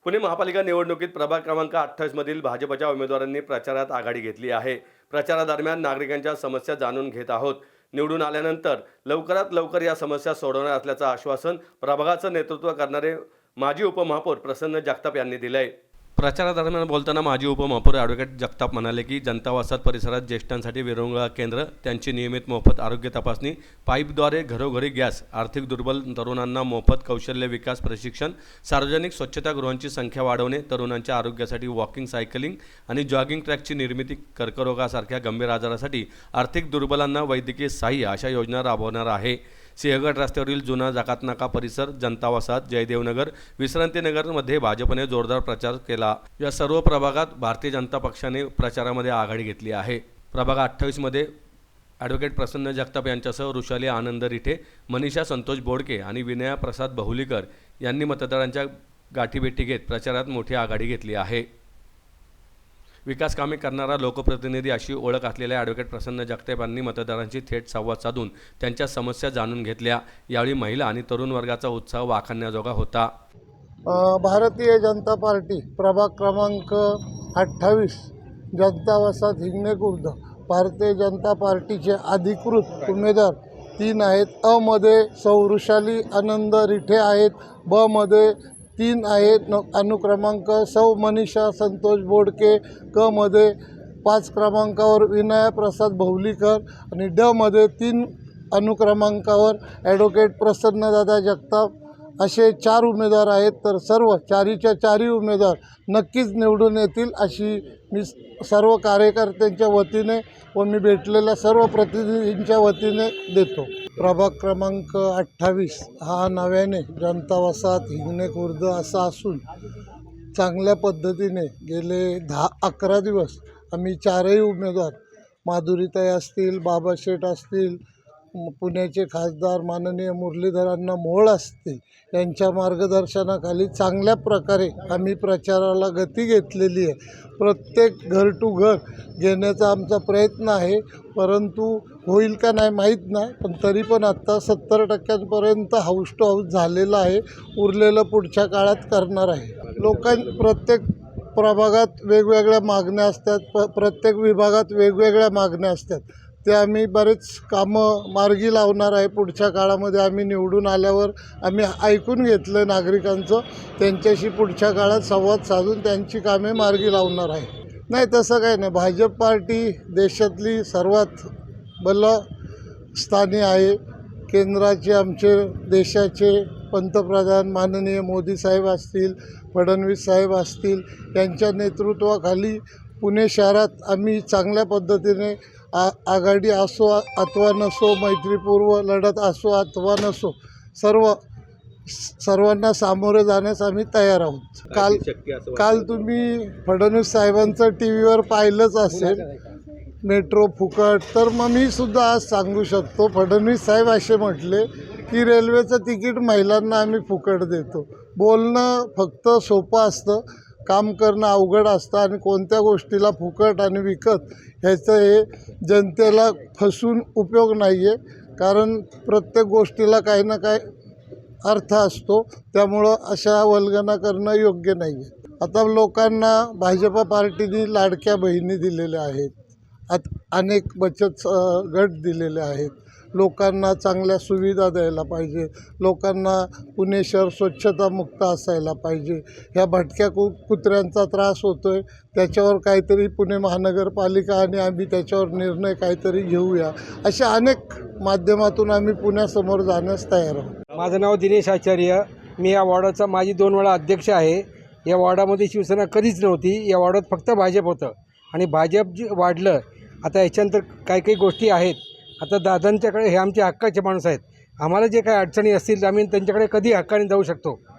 पुणे महापालिका निवडणुकीत प्रभाग क्रमांक 28 मधील भाजपच्या उमेदवारांनी प्रचारात आघाडी घेतली आहे। प्रचारादरम्यान नागरिकांच्या समस्या जाणून घेत आहोत। निवडून आल्यानंतर लवकरात लवकर या समस्या सोडवणार असल्याचं आश्वासन प्रभागाचं नेतृत्व करणारे माजी उपमहापौर प्रसन्न जगताप यांनी दिलंय। प्रचारादरम्यान बोलताना माजी उपमहापौर ॲडव्होकेट जगताप म्हणाले की जनता वसाहत परिसरात ज्येष्ठांसाठी विरंगुळा केंद्र, त्यांची नियमित मोफत आरोग्य तपासणी, पाईपद्वारे घरोघरी गॅस, आर्थिक दुर्बल तरुणांना मोफत कौशल्य विकास प्रशिक्षण, सार्वजनिक स्वच्छतागृहांची संख्या वाढवणे, तरुणांच्या आरोग्यासाठी वॉकिंग, सायकलिंग आणि जॉगिंग ट्रॅकची निर्मिती, कर्करोगासारख्या गंभीर आजारासाठी आर्थिक दुर्बलांना वैद्यकीय सहाय्य अशा योजना राबवणार आहे। सिंहगड रस्त्यावरील जुना जाकातनाका परिसर, जनता वसाहत, जयदेवनगर, विश्रांतीनगरमध्ये भाजपने जोरदार प्रचार केला। या सर्व प्रभागात भारतीय जनता पक्षाने प्रचारामध्ये आघाडी घेतली आहे। प्रभाग 28 मध्ये ॲडव्होकेट प्रसन्न जगताप यांच्यासह ऋषाली आनंद रिठे, मनीषा संतोष बोडके आणि विनया प्रसाद बहुलीकर यांनी मतदारांच्या गाठीभेटी घेत प्रचारात मोठी आघाडी घेतली आहे। विकास कामे करणारा लोकप्रतिनिधी अशी ओळख असलेल्या ॲडव्होकेट प्रसन्न जगताप यांनी मतदारांशी थेट संवाद साधून त्यांच्या समस्या जाणून घेतल्या। यावेळी महिला आणि तरुण वर्गाचा उत्साह वाखाणण्याजोगा होता। भारतीय जनता पार्टी प्रभाग क्रमांक 28 जनता वसाहत हिंगणे खुर्द भारतीय जनता पार्टीचे अधिकृत उमेदवार 3 आहेत। अ मध्ये सौ ऋषाली आनंद रिठे आहेत, ब मध्ये 3 आहेत, अनुक्रमांक सौ मनीषा संतोष बोडके, क मध्ये 5 क्रमांकावर विनया प्रसाद बहुलीकर आणि ड मध्ये 3 अनुक्रमांकावर ॲडव्होकेट प्रसन्नदादा जगताप असे 4 उमेदवार आहेत। तर सर्व चारीच्या चारी उमेदवार नक्कीच निवडून येतील अशी मी सर्व कार्यकर्त्यांच्या वतीने व मी भेटलेल्या सर्व प्रतिनिधींच्या वतीने देतो। प्रभाग क्रमांक 28 हा नव्याने जनता वसाहत हिंगणे खुर्द असा असून चांगल्या पद्धतीने गेले 10-11 दिवस आम्ही 4ही उमेदवार माधुरीताई असतील, बाबाशेठ असतील, पुण्याचे खासदार माननीय मुरलीधरांना मोहोळ असतील यांच्या मार्गदर्शनाखाली चांगल्या प्रकारे आम्ही प्रचाराला गती घेतलेली आहे। प्रत्येक घर टू घर घेण्याचा आमचा प्रयत्न आहे, परंतु होईल का नाही माहीत नाही, पण तरी पण आत्ता 70% हाऊस टू हाऊस झालेलं आहे। उरलेलं पुढच्या काळात करणार आहे। प्रत्येक प्रभागात वेगवेगळ्या मागण्या असतात, प्रत्येक विभागात वेगवेगळ्या मागण्या असतात, ते आम्ही बरेच कामं मार्गी लावणार आहे। पुढच्या काळामध्ये आम्ही निवडून आल्यावर आम्ही ऐकून घेतलं नागरिकांचं, त्यांच्याशी पुढच्या काळात संवाद साधून त्यांची कामे मार्गी लावणार आहे। नाही तसं काही नाही, भाजप पार्टी देशातली सर्वात बलस्थानी आहे। केंद्राचे आमचे देशाचे पंतप्रधान माननीय मोदी साहेब असतील, फडणवीस साहेब असतील, यांच्या नेतृत्वाखाली पुणे शहरात आम्ही चांगल्या पद्धतीने आघाडी असो अथवा नसो, मैत्रीपूर्व लढत असो अथवा नसो, सर्वांना सामोरे जाण्यास आम्ही तयार आहोत। काल तुम्ही फडणवीस साहेबांचं टी व्हीवर पाहिलंच असेल, मेट्रो फुकट। तर मग मी सुद्धा आज सांगू शकतो, फडणवीस साहेब असे म्हटले की रेल्वेचं तिकीट महिलांना आम्ही फुकट देतो। बोलणं फक्त सोपं असतं, काम करणं अवघड असतं आणि कोणत्या गोष्टीला फुकट आणि विकत ह्याचं हे जनतेला फसवून उपयोग नाही आहे, कारण प्रत्येक गोष्टीला काही ना काही अर्थ असतो, त्यामुळं अशा वल्गना करणं योग्य नाही आहे। आता लोकांना भाजपा पार्टीने लाडक्या बहिणी दिलेल्या आहेत, अनेक बचत गट दिलेले आहेत, लोकांना चांगल्या सुविधा द्यायला पाहिजे, लोकांना पुणे शहर स्वच्छतामुक्त असायला पाहिजे। ह्या भटक्या कुत्र्यांचा त्रास होतो आहे, त्याच्यावर काहीतरी पुणे महानगरपालिका आणि आम्ही त्याच्यावर निर्णय काहीतरी घेऊया, अशा अनेक माध्यमातून आम्ही पुण्यासमोर जाण्यास तयार आहोत। माझं नाव दिनेश आचार्य, मी या वॉर्डाचा माजी 2 वेळा अध्यक्ष आहे। या वॉर्डामध्ये शिवसेना कधीच नव्हती, या वॉर्डात फक्त भाजप होतं आणि भाजप जे वाढलं, आता याच्यानंतर काही गोष्टी आहेत। आता दादांच्याकडे हे आमचे हक्काचे माणूस आहेत, आम्हाला जे काही अडचणी असतील आम्ही त्यांच्याकडे कधी हक्काने जाऊ शकतो।